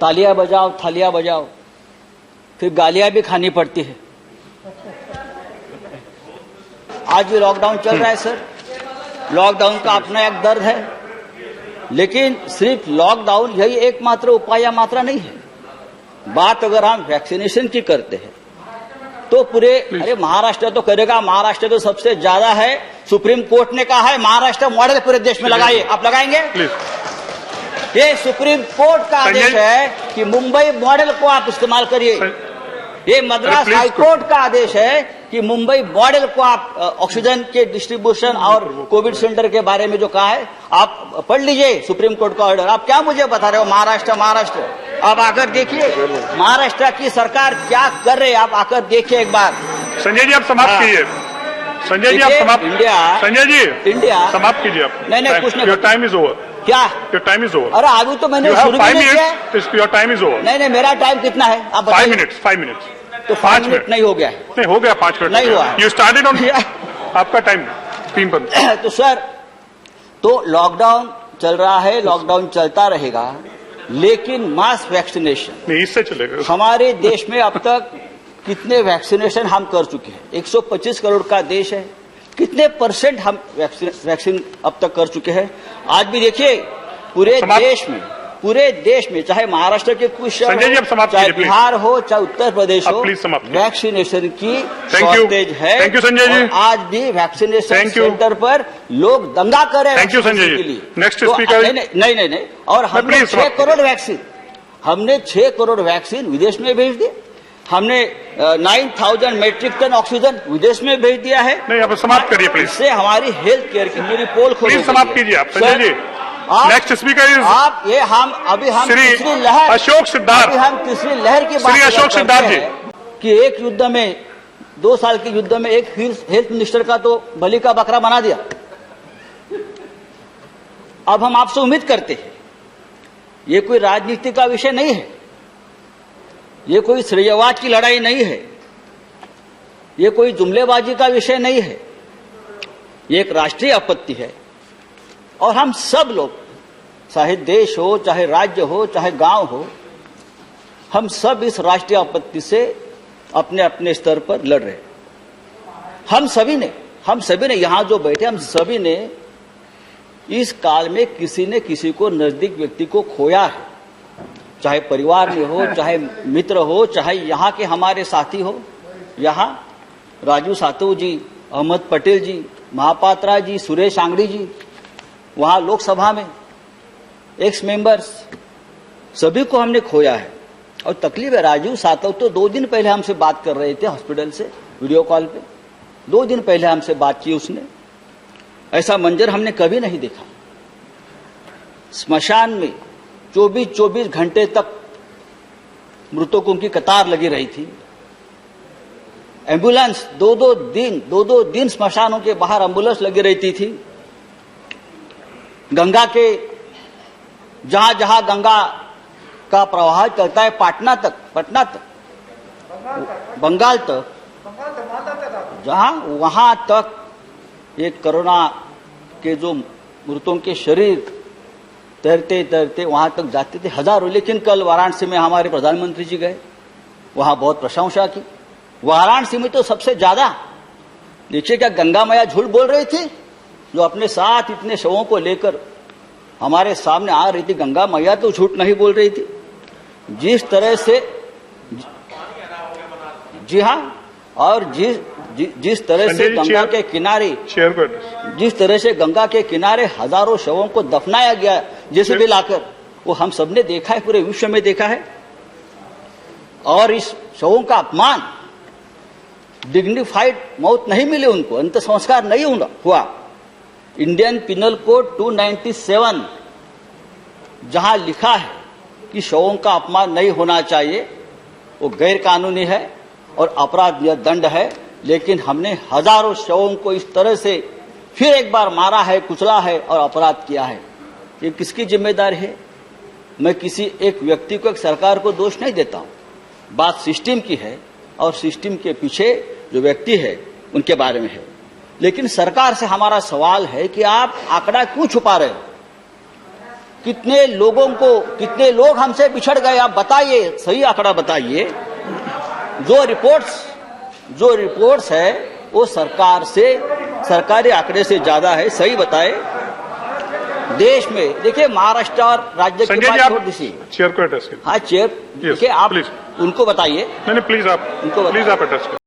तालियां बजाओ, थालियां बजाओ, फिर गालियां भी खानी पड़ती है। आज भी लॉकडाउन चल रहा है सर, लॉकडाउन का अपना एक दर्द है, लेकिन सिर्फ लॉकडाउन यही एकमात्र उपाय या मात्रा नहीं है। बात अगर हम वैक्सीनेशन की करते हैं तो पूरे, अरे महाराष्ट्र तो करेगा, महाराष्ट्र तो सबसे ज्यादा है, सुप्रीम कोर्ट ने कहा है महाराष्ट्र मॉडल पूरे देश में लगाइए, आप लगाएंगे? ये सुप्रीम कोर्ट का आदेश है कि मुंबई मॉडल को आप इस्तेमाल करिए। ये मद्रास हाईकोर्ट का आदेश है कि मुंबई मॉडल को आप ऑक्सीजन के डिस्ट्रीब्यूशन और कोविड सेंटर के बारे में जो कहा है आप पढ़ लीजिए सुप्रीम कोर्ट का ऑर्डर। आप क्या मुझे बता रहे हो महाराष्ट्र? आप आकर देखिए महाराष्ट्र की सरकार क्या कर रही है, आप आकर देखिए एक बार। संजय जी आप समाप्त कीजिए। संजय जी आप समाप्त, संजय जी इंडिया समाप्त कीजिए आप। नहीं कुछ नहीं, योर टाइम इज ओवर। क्या योर टाइम इज ओवर? अरे अभी तो मैंने शुरू भी नहीं किया। Your time is over. नहीं मेरा टाइम कितना है आप बताइए। 5 मिनट्स। तो 5 मिनट नहीं हो गया है? नहीं हो गया, 5 मिनट नहीं हुआ। यू स्टार्टेड ऑन आपका टाइम 3 पर। तो सर, तो लॉकडाउन चल रहा है, लॉकडाउन चलता रहेगा, लेकिन मास वैक्सीनेशन नहीं इससे चलेगा। हमारे देश में अब तक कितने वैक्सीनेशन हम कर चुके हैं? 125 करोड़ का देश है, कितने % हम वैक्सीन अब तक कर चुके हैं? आज भी देखिए पूरे देश में चाहे महाराष्ट्र के कुछ शहर हो, चाहे बिहार हो, चाहे उत्तर प्रदेश हो, वैक्सीनेशन की शॉर्टेज है। थैंक यू संजय जी। आज भी वैक्सीनेशन सेंटर पर लोग दंगा कर रहे हैं। Thank you Sanjay ji. Next speaker. नहीं और हमने 6 करोड़ वैक्सीन विदेश में भेज दिए। हमने 9,000 मेट्रिक टन ऑक्सीजन विदेश में भेज दिया है। नहीं आप समाप्त करिए प्लीज। इससे हमारी हेल्थ केयर की पूरी पोल खोल प्लीज समाप्त कीजिए आप Sanjay ji. Next speaker is आप ये हम तीसरी लहर अशोक सिद्धार्थ। हम तीसरी लहर की बात अशोक सिद्धार्थ जी कि एक युद्ध में 2 साल के युद्ध में एक हेल्थ मिनिस्टर का तो बलि का बकरा बना दिया। अब हम आपसे उम्मीद करते हैं, ये कोई राजनीति का विषय नहीं है, ये कोई श्रेयवाद की लड़ाई नहीं है, ये कोई जुमलेबाजी का विषय नहीं है, ये एक राष्ट्रीय आपत्ति है। और हम सब लोग, चाहे देश हो, चाहे राज्य हो, चाहे गांव हो, हम सब इस राष्ट्रीय आपत्ति से अपने अपने स्तर पर लड़ रहे हैं। हम सभी ने यहां जो बैठे, हम सभी ने इस काल में किसी ने किसी को, नजदीक व्यक्ति को खोया है, चाहे परिवार में हो, चाहे मित्र हो, चाहे यहाँ के हमारे साथी हो। यहाँ राजू सातव जी, अहमद पटेल जी, महापात्रा जी, सुरेश आंगड़ी जी, वहाँ लोकसभा में एक्स मेंबर्स, सभी को हमने खोया है। और तकलीफ है, राजू सातव तो 2 दिन पहले हमसे बात कर रहे थे हॉस्पिटल से वीडियो कॉल पे, 2 दिन पहले हमसे बात की उसने। ऐसा मंजर हमने कभी नहीं देखा। स्मशान में 24 घंटे तक मृतकों की कतार लगी रही थी। एम्बुलेंस 2-2 दिन स्मशानों के बाहर एम्बुलेंस लगी रहती थी। गंगा के जहां गंगा का प्रवाह चलता है पटना तक, बंगाल तक, वहां तक ये कोरोना के जो मृतों के शरीर तैरते वहां तक जाते थे हजारों। लेकिन कल वाराणसी में हमारे प्रधानमंत्री जी गए, वहां बहुत प्रशंसा की। वाराणसी में तो सबसे ज्यादा, देखिए क्या गंगा मैया झूठ बोल रही थी, जो अपने साथ इतने शवों को लेकर हमारे सामने आ रही थी। गंगा मैया तो झूठ नहीं बोल रही थी। जिस तरह से, जी हाँ, और जिस तरह से गंगा के किनारे, जिस तरह से गंगा के किनारे हजारों शवों को दफनाया गया जैसे भी लाकर, वो हम सबने देखा है, पूरे विश्व में देखा है। और इस शवों का अपमान, डिग्निफाइड मौत नहीं मिली उनको, अंत संस्कार नहीं हुआ। इंडियन पिनल कोड 297 जहां लिखा है कि शवों का अपमान नहीं होना चाहिए, वो गैर कानूनी है और अपराध दंड है। लेकिन हमने हजारों शवों को इस तरह से फिर एक बार मारा है, कुचला है और अपराध किया है। ये किसकी जिम्मेदारी है? मैं किसी एक व्यक्ति को, एक सरकार को दोष नहीं देता हूं। बात सिस्टम की है और सिस्टम के पीछे जो व्यक्ति है उनके बारे में है। लेकिन सरकार से हमारा सवाल है कि आप आंकड़ा क्यों छुपा रहे हो? कितने लोग हमसे बिछड़ गए, आप बताइए, सही आंकड़ा बताइए। जो रिपोर्ट्स है वो सरकारी आंकड़े से ज्यादा है, सही बताए। देश में देखिए, महाराष्ट्र और राज्य की बात छोड़ दीजिए, चेयर को एड्रेस कीजिए। हाँ चेयर, देखिए आप प्लीज उनको बताइए। नहीं प्लीज आप उनको एड्रेस